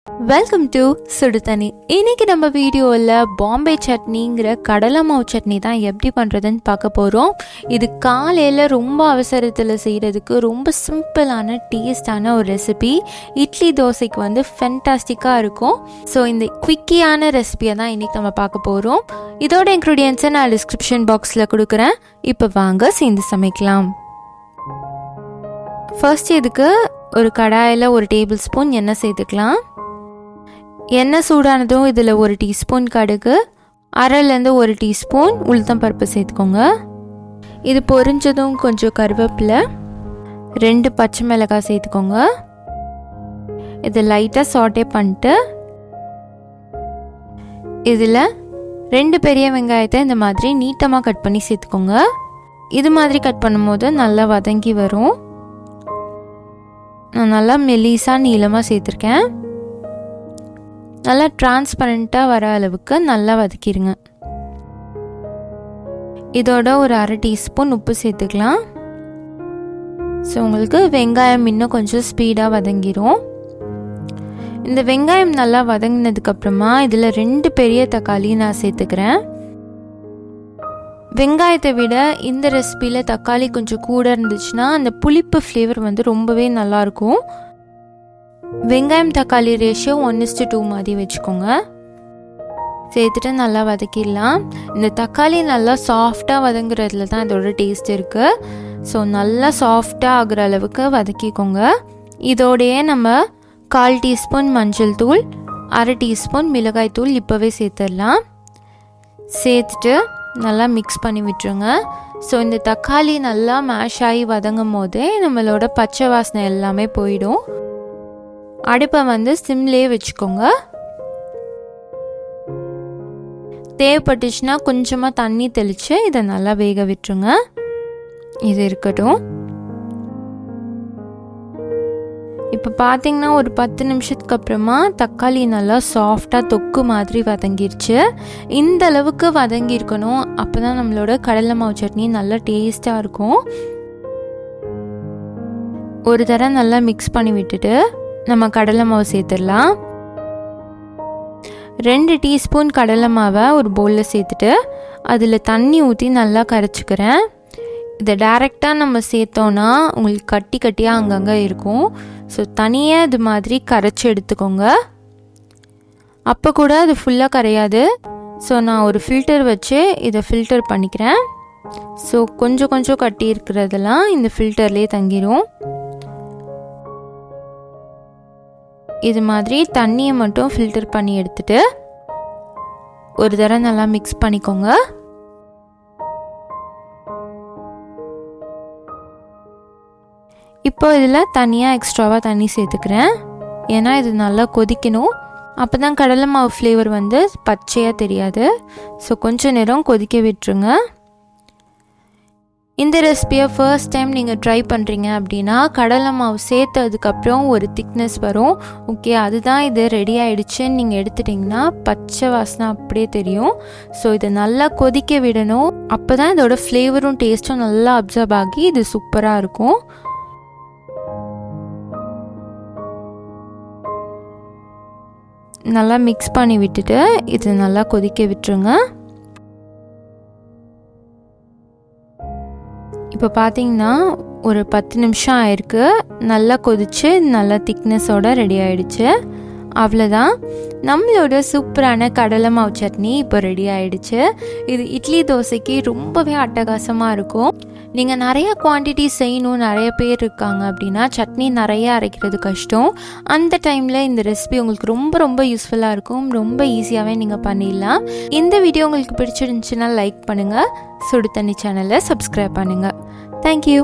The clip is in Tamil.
வெல்கம் டு சுடுதண்ணி. இன்னைக்கு நம்ம வீடியோவில் பாம்பே சட்னிங்கிற கடலை மாவு சட்னி தான் எப்படி பண்ணுறதுன்னு பார்க்க போகிறோம். இது காலையில் ரொம்ப அவசரத்தில் செய்கிறதுக்கு ரொம்ப சிம்பிளான டேஸ்டான ஒரு ரெசிபி. இட்லி தோசைக்கு வந்து ஃபென்டாஸ்டிக்காக இருக்கும். ஸோ இந்த குவிக்கியான ரெசிபியை தான் இன்றைக்கி நம்ம பார்க்க போகிறோம். இதோட இன்க்ரீடியன்ஸை நான் டிஸ்கிரிப்ஷன் பாக்ஸில் கொடுக்குறேன். இப்போ வாங்க சேர்ந்து சமைக்கலாம். ஃபர்ஸ்ட் இதுக்கு ஒரு கடாயில் 1 டேபிள் ஸ்பூன் எண்ணெய் சேர்த்துக்கலாம். எண்ணெய் சூடானதும் இதில் 1 டீஸ்பூன் கடுகு, 1/2 டீஸ்பூன் உளுத்தம்பருப்பு சேர்த்துக்கோங்க. இது பொரிஞ்சதும் கொஞ்சம் கருவேப்பிலை, 2 பச்சை மிளகாய் சேர்த்துக்கோங்க. இது லைட்டாக சாட்டே பண்ணிட்டு இதில் 2 பெரிய வெங்காயத்தை இந்த மாதிரி நீட்டமாக கட் பண்ணி சேர்த்துக்கோங்க. இது மாதிரி கட் பண்ணும்போது நல்லா வதங்கி வரும். நான் நல்லா மெலிசாக நீளமாக சேர்த்துருக்கேன். நல்லா டிரான்ஸ்பரண்ட்டாக வர அளவுக்கு நல்லா வதக்கிடுங்க. இதோட ஒரு 1/2 டீஸ்பூன் உப்பு சேர்த்துக்கலாம். ஸோ உங்களுக்கு வெங்காயம் இன்னும் கொஞ்சம் ஸ்பீடாக வதங்கிடும். இந்த வெங்காயம் நல்லா வதங்கினதுக்கப்புறமா இதில் 2 பெரிய தக்காளி நான் சேர்த்துக்கிறேன். வெங்காயத்தை விட இந்த ரெசிபியில் தக்காளி கொஞ்சம் கூட இருந்துச்சுன்னா அந்த புளிப்பு ஃப்ளேவர் வந்து ரொம்பவே நல்லாயிருக்கும். வெங்காயம் தக்காளி ரேஷியோ 1:2 மாதிரி வச்சுக்கோங்க. சேர்த்துட்டு நல்லா வதக்கிடலாம். இந்த தக்காளி நல்லா சாஃப்டாக வதங்குறதுல தான் இதோட டேஸ்ட் இருக்குது. ஸோ நல்லா சாஃப்டாக ஆகிற அளவுக்கு வதக்கிக்கோங்க. இதோடையே நம்ம 1/4 டீஸ்பூன் மஞ்சள் தூள், 1/2 டீஸ்பூன் மிளகாய் தூள் இப்போவே சேர்த்துடலாம். சேர்த்துட்டு நல்லா மிக்ஸ் பண்ணி விட்டுருங்க. ஸோ இந்த தக்காளி நல்லா மேஷ் ஆகி வதங்கும் போதே நம்மளோட பச்சை வாசனை எல்லாமே போயிடும். அடுப்பை வந்து சிம்லேயே வச்சுக்கோங்க. தேவைப்பட்டுச்சுன்னா கொஞ்சமாக தண்ணி தெளித்து இதை நல்லா வேக விட்டுருங்க. இது இருக்கட்டும். இப்போ பார்த்தீங்கன்னா ஒரு 10 நிமிஷத்துக்கு அப்புறமா தக்காளி நல்லா சாஃப்டாக தொக்கு மாதிரி வதங்கிருச்சு. இந்த அளவுக்கு வதங்கியிருக்கணும். அப்போ தான் நம்மளோட கடலை மாவு சட்னி நல்லா டேஸ்ட்டாக இருக்கும். ஒரு தடவை நல்லா மிக்ஸ் பண்ணி விட்டுட்டு நம்ம கடலை மாவு சேர்த்துடலாம். 2 டீஸ்பூன் கடலை மாவை ஒரு பவுலில் சேர்த்துட்டு அதில் தண்ணி ஊற்றி நல்லா கரைச்சிக்கிறேன். இதை டைரெக்டாக நம்ம சேர்த்தோன்னா உங்களுக்கு கட்டி கட்டியாக அங்கங்கே இருக்கும். ஸோ தனியாக இது மாதிரி கரைச்சி எடுத்துக்கோங்க. அப்போ கூட அது ஃபுல்லாக கரையாது. ஸோ நான் ஒரு ஃபில்டர் வச்சு இதை ஃபில்டர் பண்ணிக்கிறேன். ஸோ கொஞ்சம் கொஞ்சம் கட்டி இருக்கிறதெல்லாம் இந்த ஃபில்டர்லேயே தங்கிடும். இது மாதிரி தண்ணியை மட்டும் ஃபில்டர் பண்ணி எடுத்துட்டு ஒரு தடவை நல்லா மிக்ஸ் பண்ணிக்கோங்க. இப்போ இதில் தனியாக எக்ஸ்ட்ராவாக தண்ணி சேர்த்துக்கிறேன். ஏன்னா இது நல்லா கொதிக்கணும். அப்போ தான் கடலை மாவு ஃப்ளேவர் வந்து பச்சையாக தெரியாது. ஸோ கொஞ்சம் நேரம் கொதிக்க விட்டுருங்க. இந்த ரெசிபியை ஃபர்ஸ்ட் டைம் நீங்கள் ட்ரை பண்ணுறீங்க அப்படின்னா கடலை மாவு சேர்த்ததுக்கப்புறம் ஒரு திக்னஸ் வரும். ஓகே, அதுதான் இது ரெடி ஆகிடுச்சுன்னு நீங்கள் எடுத்துட்டிங்கன்னா பச்சை வாசனை அப்படியே தெரியும். ஸோ இதை நல்லா கொதிக்க விடணும். அப்போ தான் இதோட ஃப்ளேவரும் டேஸ்ட்டும் நல்லா அப்சர்வ் ஆகி இது சூப்பராக இருக்கும். நல்லா மிக்ஸ் பண்ணி விட்டுட்டு இது நல்லா கொதிக்க விட்டுருங்க. இப்போ பார்த்தீங்கன்னா ஒரு 10 நிமிஷம் ஆயிருக்கு. நல்லா கொதிச்சு நல்லா திக்னஸோட ரெடி ஆகிடுச்சு. அவ்வளோதான், நம்மளோட சூப்பரான கடலை மாவு சட்னி இப்போ ரெடி ஆகிடுச்சு. இது இட்லி தோசைக்கு ரொம்பவே அட்டகாசமாக இருக்கும். நீங்கள் நிறைய குவான்டிட்டி செய்யணும், நிறைய பேர் இருக்காங்க அப்படின்னா சட்னி நிறைய அரைக்கிறது கஷ்டம். அந்த டைமில் இந்த ரெசிபி உங்களுக்கு ரொம்ப ரொம்ப யூஸ்ஃபுல்லாக இருக்கும். ரொம்ப ஈஸியாகவே நீங்கள் பண்ணிடலாம். இந்த வீடியோ உங்களுக்கு பிடிச்சிருந்துச்சுன்னா லைக் பண்ணுங்கள். சுடு தண்ணி சேனலை சப்ஸ்கிரைப் பண்ணுங்கள். தேங்க்யூ.